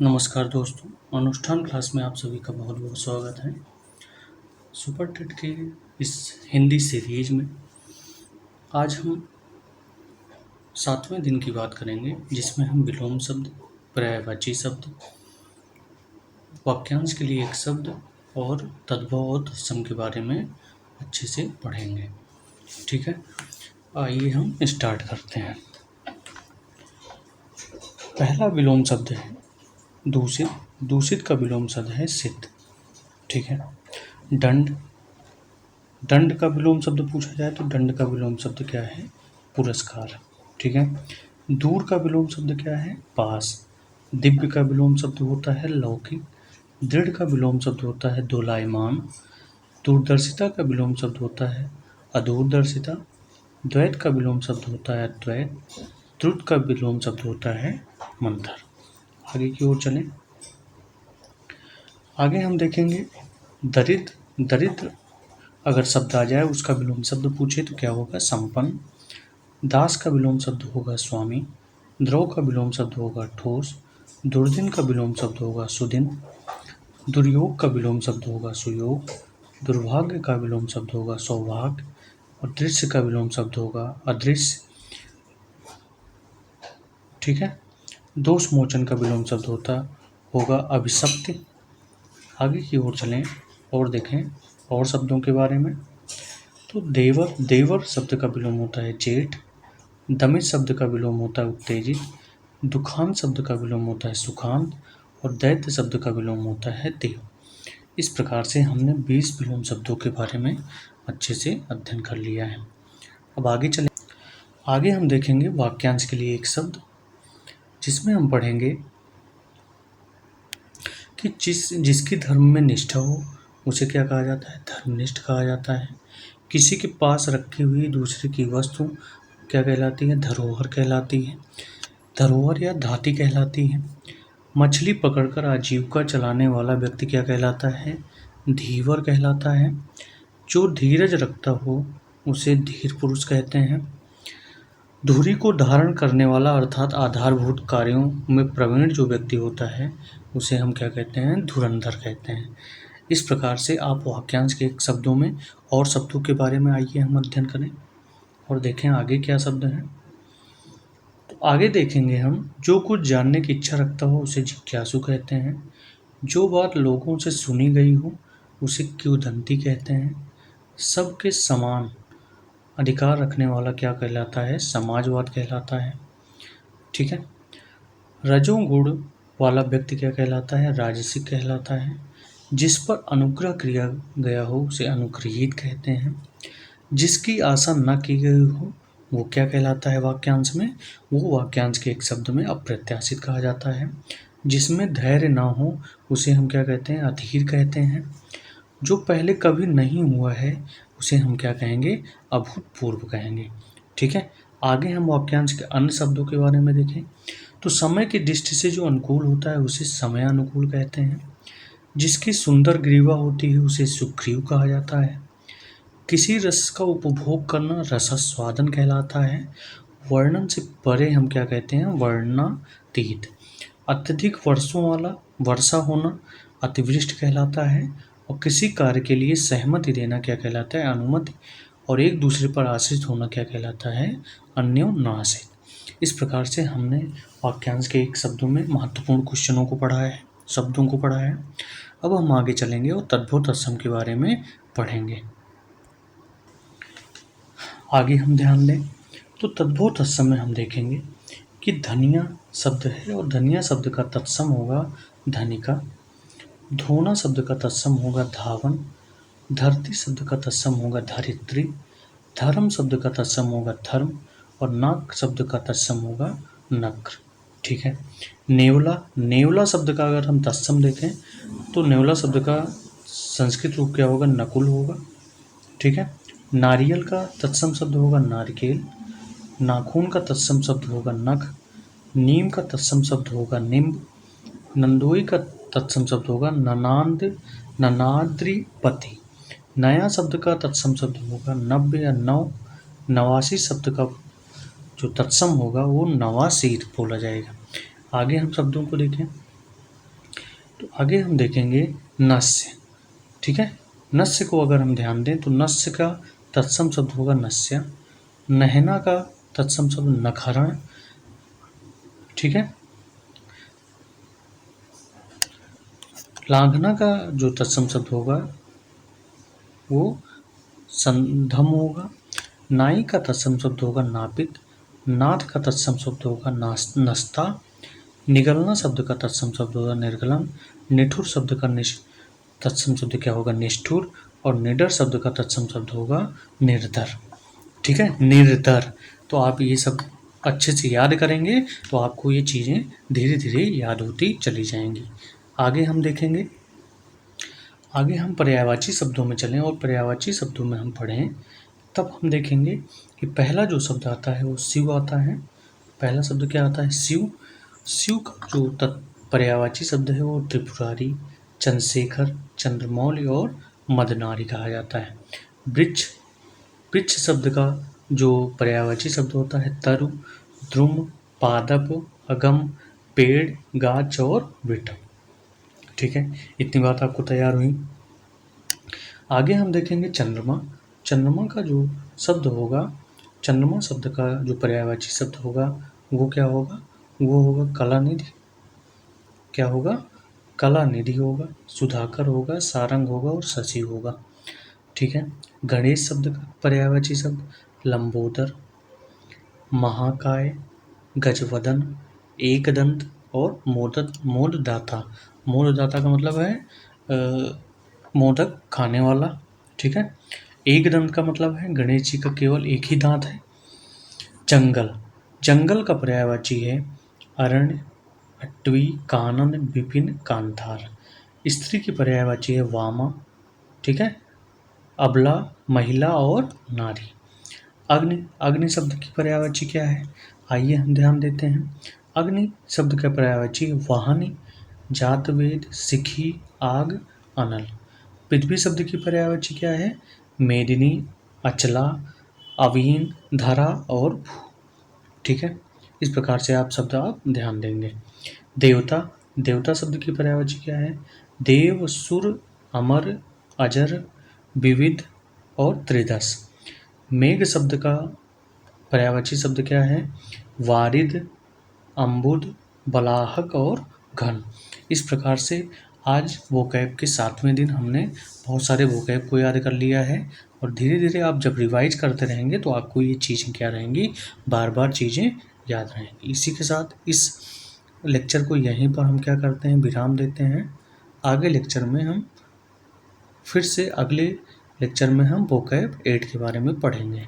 नमस्कार दोस्तों, अनुष्ठान क्लास में आप सभी का बहुत बहुत स्वागत है। सुपर टेट के इस हिंदी सीरीज में आज हम 7वें दिन की बात करेंगे, जिसमें हम विलोम शब्द, पर्यायवाची शब्द, वाक्यांश के लिए एक शब्द और तद्भव और तत्सम के बारे में अच्छे से पढ़ेंगे। ठीक है, आइए हम स्टार्ट करते हैं। पहला विलोम शब्द है दूषित। दूषित का विलोम शब्द है सिद्ध। ठीक है। दंड। दंड का विलोम शब्द पूछा जाए तो दंड का विलोम शब्द क्या है? पुरस्कार। ठीक है। दूर का विलोम शब्द क्या है? पास। दिव्य का विलोम शब्द होता है लौकिक। दृढ़ का विलोम शब्द होता है दोलायमान। दूरदर्शिता का विलोम शब्द होता है अदूरदर्शिता। द्वैत का विलोम शब्द होता है द्वैत। द्रुत का विलोम शब्द होता है मंथर। आगे की ओर चलें। आगे हम देखेंगे दरिद्र। दरिद्र अगर शब्द आ जाए, उसका विलोम शब्द पूछे तो क्या होगा? संपन्न। दास का विलोम शब्द होगा स्वामी। द्रव का विलोम शब्द होगा ठोस। दुर्दिन का विलोम शब्द होगा सुदिन। दुर्योग का विलोम शब्द होगा सुयोग। दुर्भाग्य का विलोम शब्द होगा सौभाग्य। और दृश्य का विलोम शब्द होगा अदृश्य। ठीक है। दोष मोचन का विलोम शब्द होगा अभिशप्ति। आगे की ओर चलें और देखें और शब्दों के बारे में। तो देवर। देवर शब्द का विलोम होता है जेठ। दमित शब्द का विलोम होता है उत्तेजित। दुखांत शब्द का विलोम होता है सुखांत। और दैत्य शब्द का विलोम होता है देव। इस प्रकार से हमने 20 विलोम शब्दों के बारे में अच्छे से अध्ययन कर लिया है। अब आगे चलें। आगे हम देखेंगे वाक्यांश के लिए एक शब्द, जिसमें हम पढ़ेंगे कि जिसकी धर्म में निष्ठा हो उसे क्या कहा जाता है? धर्मनिष्ठ कहा जाता है। किसी के पास रखी हुई दूसरे की वस्तु क्या कहलाती है? धरोहर कहलाती है। धरोहर या धाती कहलाती है। मछली पकड़कर आजीविका चलाने वाला व्यक्ति क्या कहलाता है? धीवर कहलाता है। जो धीरज रखता हो उसे धीर पुरुष कहते हैं। धुरी को धारण करने वाला अर्थात आधारभूत कार्यों में प्रवीण जो व्यक्ति होता है उसे हम क्या कहते हैं? धुरंधर कहते हैं। इस प्रकार से आप वाक्यांश के एक शब्दों में और शब्दों के बारे में आइए हम अध्ययन करें और देखें आगे क्या शब्द हैं। तो आगे देखेंगे हम, जो कुछ जानने की इच्छा रखता हो उसे जिज्ञासु कहते हैं। जो बात लोगों से सुनी गई हो उसे किंवदंती कहते हैं। सबके समान अधिकार रखने वाला क्या कहलाता है? समाजवाद कहलाता है। ठीक है। रजोगुण वाला व्यक्ति क्या कहलाता है? राजसिक कहलाता है। जिस पर अनुग्रह किया गया हो उसे अनुग्रहित कहते हैं। जिसकी आशा न की गई हो वो क्या कहलाता है वाक्यांश में? वो वाक्यांश के एक शब्द में अप्रत्याशित कहा जाता है। जिसमें धैर्य ना हो उसे हम क्या कहते हैं? अधीर कहते हैं। जो पहले कभी नहीं हुआ है उसे हम क्या कहेंगे? अभूतपूर्व कहेंगे। ठीक है। आगे हम वाक्यांश के अन्य शब्दों के बारे में देखें तो समय की दृष्टि से जो अनुकूल होता है उसे समयानुकूल कहते हैं। जिसकी सुंदर ग्रीवा होती है उसे सुग्रीव कहा जाता है। किसी रस का उपभोग करना रसास्वादन कहलाता है। वर्णन से परे हम क्या कहते हैं? वर्णनातीत। अत्यधिक वर्षों वाला वर्षा होना अतिवृष्टि कहलाता है। और किसी कार्य के लिए सहमति देना क्या कहलाता है? अनुमति। और एक दूसरे पर आश्रित होना क्या कहलाता है? अन्योन्याश्रित। इस प्रकार से हमने वाक्यांश के एक शब्दों में महत्वपूर्ण क्वेश्चनों को पढ़ा है, शब्दों को पढ़ा है। अब हम आगे चलेंगे और तद्भव तत्सम के बारे में पढ़ेंगे। आगे हम ध्यान दें तो तद्भव तत्सम में हम देखेंगे कि धनिया शब्द है और धनिया शब्द का तत्सम होगा धनिका। धोना शब्द का तत्सम होगा धावन। धरती शब्द का तत्सम होगा धरित्री। धर्म शब्द का तत्सम होगा धर्म। और नाक शब्द का तत्सम होगा नक्र। ठीक है। नेवला। नेवला शब्द का अगर हम तत्सम देखें तो नेवला शब्द का संस्कृत रूप क्या होगा? नकुल होगा। ठीक है। नारियल का तत्सम शब्द होगा नारिकेल। नाखून का तत्सम शब्द होगा नख। नीम का तत्सम शब्द होगा निम्ब। नंदोई का तत्सम शब्द होगा ननाद्रिपति। नया शब्द का तत्सम शब्द होगा नव्य या नव। नवासी शब्द का जो तत्सम होगा वो नवासीर बोला जाएगा। आगे हम शब्दों को देखें आगे हम देखेंगे नस्य। ठीक है, नस्य को अगर हम ध्यान दें तो नस्य का तत्सम शब्द होगा नस्य, नहना का तत्सम शब्द नखरण। ठीक है, लांघना का जो तत्सम शब्द होगा वो संधम होगा। नाई का तत्सम शब्द होगा नापित। नाथ का तत्सम शब्द होगा नस्ता। निगलना शब्द का तत्सम शब्द होगा निर्गलन। निठुर शब्द का तत्सम शब्द क्या होगा निष्ठुर। और निडर शब्द का तत्सम शब्द होगा निर्धर। ठीक है, निर्धर। तो आप ये सब अच्छे से याद करेंगे तो आपको ये चीज़ें धीरे धीरे याद होती चली जाएंगी। आगे हम देखेंगे, आगे हम पर्यायवाची शब्दों में चलें और पर्यायवाची शब्दों में हम पढ़ें, तब हम देखेंगे कि पहला जो शब्द आता है वो शिव आता है। पहला शब्द क्या आता है शिव। शिव का जो पर्यायवाची शब्द है वो त्रिपुरारी, चंद्रशेखर, चंद्रमौली और मदनारी कहा जाता है। वृक्ष, वृक्ष शब्द का जो पर्यायवाची शब्द होता है तरु, द्रुम, पादप, अगम, पेड़, गाछ और वृक्ष। ठीक है, इतनी बात आपको तैयार हुई। आगे हम देखेंगे चंद्रमा। चंद्रमा का जो शब्द होगा, चंद्रमा शब्द का जो पर्यायवाची शब्द होगा वो क्या होगा, वो होगा कलानिधि। क्या होगा, कलानिधि होगा, सुधाकर होगा, सारंग होगा और शशि होगा। ठीक है, गणेश शब्द का पर्यायवाची शब्द लंबोदर, महाकाय, गजवदन, एकदंत और मोददाता। मोददाता का मतलब है मोदक खाने वाला। ठीक है, एक दंत का मतलब है गणेश जी का केवल एक ही दांत है। जंगल, जंगल का पर्यायवाची है अरण्य, अटवी, कानन, विपिन, कांतार। स्त्री की पर्यायवाची है वामा। ठीक है, अबला, महिला और नारी। अग्नि, अग्नि शब्द की पर्यायवाची क्या है, आइए हम ध्यान देते हैं। अग्नि शब्द का पर्यायवाची वाहनी, जातवेद, सिखी, आग, अनल। पृथ्वी शब्द की पर्यायवाची क्या है, मेदिनी, अचला, अवीन, धरा और भू। ठीक है, इस प्रकार से आप शब्द आप ध्यान देंगे। देवता, देवता शब्द की पर्यायवाची क्या है, देव, सुर, अमर, अजर, विविध और त्रिदश। मेघ शब्द का पर्यायवाची शब्द क्या है, वारिद, अम्बुद, बलाहक और घन। इस प्रकार से आज वोकैब के 7वें दिन हमने बहुत सारे वोकैब को याद कर लिया है और धीरे धीरे आप जब रिवाइज करते रहेंगे तो आपको ये चीज़ें क्या रहेंगी, बार बार चीज़ें याद रहेंगी। इसी के साथ इस लेक्चर को यहीं पर हम क्या करते हैं, विराम देते हैं। आगे लेक्चर में हम फिर से अगले लेक्चर में हम वोकैब 8 के बारे में पढ़ेंगे।